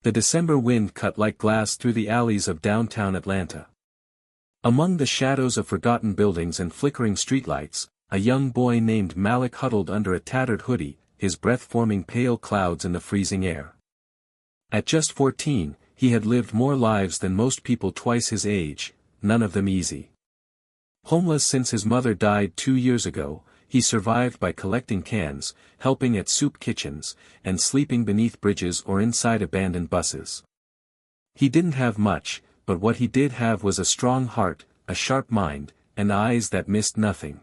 The December wind cut like glass through the alleys of downtown Atlanta. Among the shadows of forgotten buildings and flickering streetlights, a young boy named Malik huddled under a tattered hoodie, his breath forming pale clouds in the freezing air. At just 14, he had lived more lives than most people twice his age, none of them easy. Homeless since his mother died 2 years ago, he survived by collecting cans, helping at soup kitchens, and sleeping beneath bridges or inside abandoned buses. He didn't have much, but what he did have was a strong heart, a sharp mind, and eyes that missed nothing.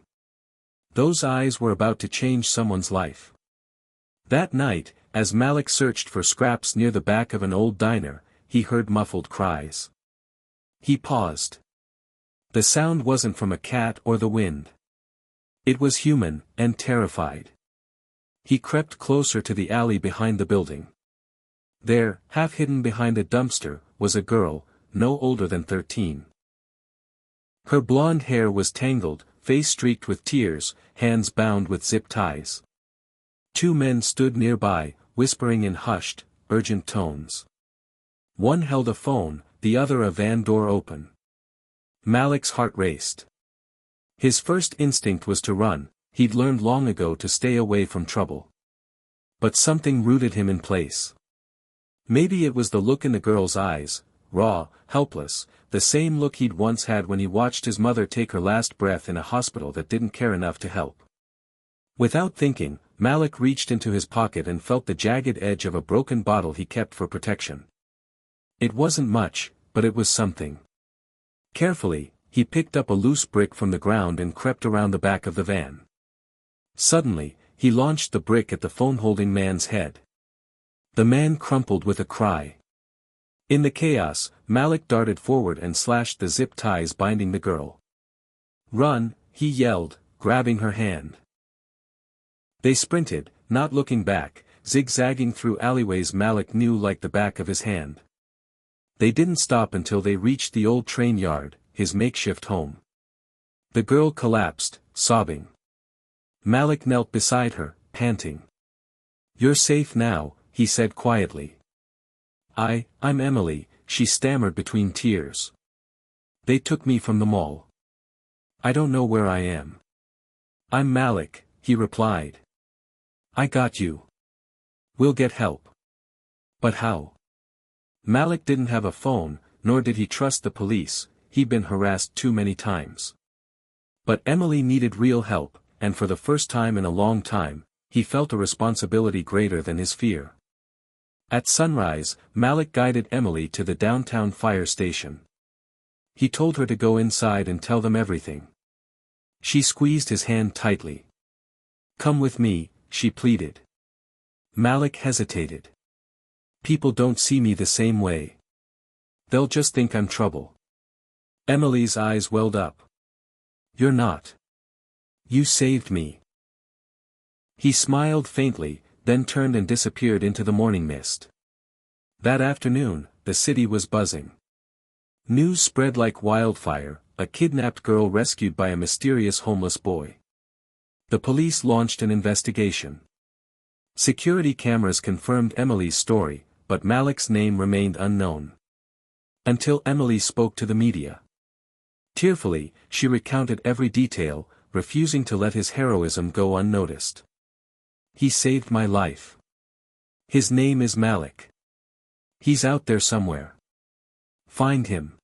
Those eyes were about to change someone's life. That night, as Malik searched for scraps near the back of an old diner, he heard muffled cries. He paused. The sound wasn't from a cat or the wind. It was human, and terrified. He crept closer to the alley behind the building. There, half hidden behind a dumpster, was a girl, no older than 13. Her blonde hair was tangled, face streaked with tears, hands bound with zip ties. 2 men stood nearby, whispering in hushed, urgent tones. One held a phone, the other a van door open. Malik's heart raced. His first instinct was to run, he'd learned long ago to stay away from trouble. But something rooted him in place. Maybe it was the look in the girl's eyes, raw, helpless, the same look he'd once had when he watched his mother take her last breath in a hospital that didn't care enough to help. Without thinking, Malik reached into his pocket and felt the jagged edge of a broken bottle he kept for protection. It wasn't much, but it was something. Carefully, he picked up a loose brick from the ground and crept around the back of the van. Suddenly, he launched the brick at the phone-holding man's head. The man crumpled with a cry. In the chaos, Malik darted forward and slashed the zip ties binding the girl. "Run," he yelled, grabbing her hand. They sprinted, not looking back, zigzagging through alleyways Malik knew like the back of his hand. They didn't stop until they reached the old train yard, his makeshift home. The girl collapsed, sobbing. Malik knelt beside her, panting. "You're safe now," he said quietly. I'm Emily," she stammered between tears. "They took me from the mall. I don't know where I am." "I'm Malik," he replied. "I got you. We'll get help." "But how?" Malik didn't have a phone, nor did he trust the police, he'd been harassed too many times. But Emily needed real help, and for the first time in a long time, he felt a responsibility greater than his fear. At sunrise, Malik guided Emily to the downtown fire station. He told her to go inside and tell them everything. She squeezed his hand tightly. "Come with me," she pleaded. Malik hesitated. "People don't see me the same way. They'll just think I'm trouble." Emily's eyes welled up. "You're not. You saved me." He smiled faintly, then turned and disappeared into the morning mist. That afternoon, the city was buzzing. News spread like wildfire, a kidnapped girl rescued by a mysterious homeless boy. The police launched an investigation. Security cameras confirmed Emily's story, but Malik's name remained unknown. Until Emily spoke to the media. Tearfully, she recounted every detail, refusing to let his heroism go unnoticed. "He saved my life. His name is Malik. He's out there somewhere. Find him."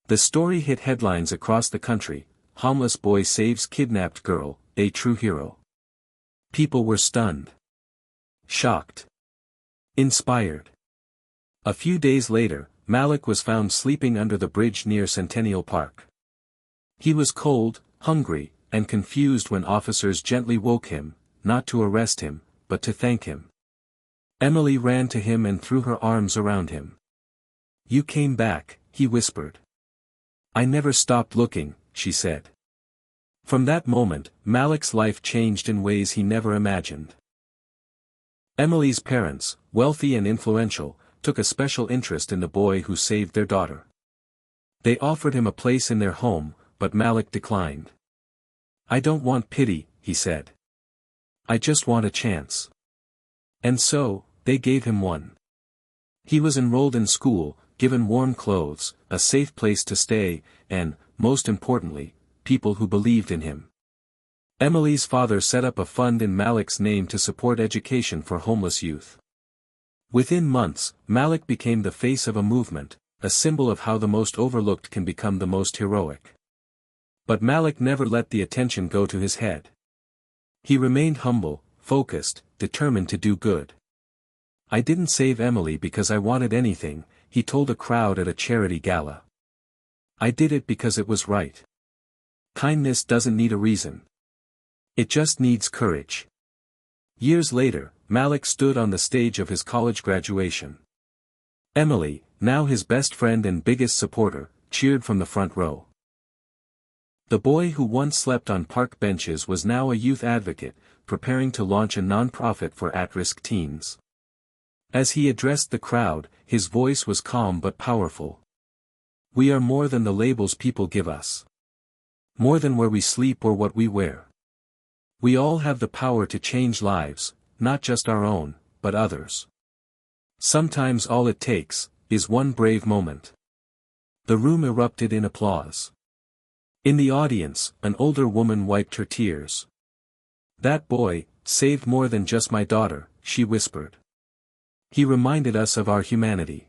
The story hit headlines across the country. Homeless boy saves kidnapped girl, a true hero. People were stunned. Shocked. Inspired. A few days later, Malik was found sleeping under the bridge near Centennial Park. He was cold, hungry, and confused when officers gently woke him, not to arrest him, but to thank him. Emily ran to him and threw her arms around him. "You came back," he whispered. "I never stopped looking," she said. From that moment, Malik's life changed in ways he never imagined. Emily's parents, wealthy and influential, took a special interest in the boy who saved their daughter. They offered him a place in their home, but Malik declined. "I don't want pity," he said. "I just want a chance." And so, they gave him one. He was enrolled in school, given warm clothes, a safe place to stay, and, most importantly, people who believed in him. Emily's father set up a fund in Malik's name to support education for homeless youth. Within months, Malik became the face of a movement, a symbol of how the most overlooked can become the most heroic. But Malik never let the attention go to his head. He remained humble, focused, determined to do good. "I didn't save Emily because I wanted anything," he told a crowd at a charity gala. "I did it because it was right. Kindness doesn't need a reason. It just needs courage." Years later, Malik stood on the stage of his college graduation. Emily, now his best friend and biggest supporter, cheered from the front row. The boy who once slept on park benches was now a youth advocate, preparing to launch a non-profit for at-risk teens. As he addressed the crowd, his voice was calm but powerful. "We are more than the labels people give us. More than where we sleep or what we wear. We all have the power to change lives, not just our own, but others. Sometimes all it takes is one brave moment." The room erupted in applause. In the audience, an older woman wiped her tears. "That boy saved more than just my daughter," she whispered. "He reminded us of our humanity."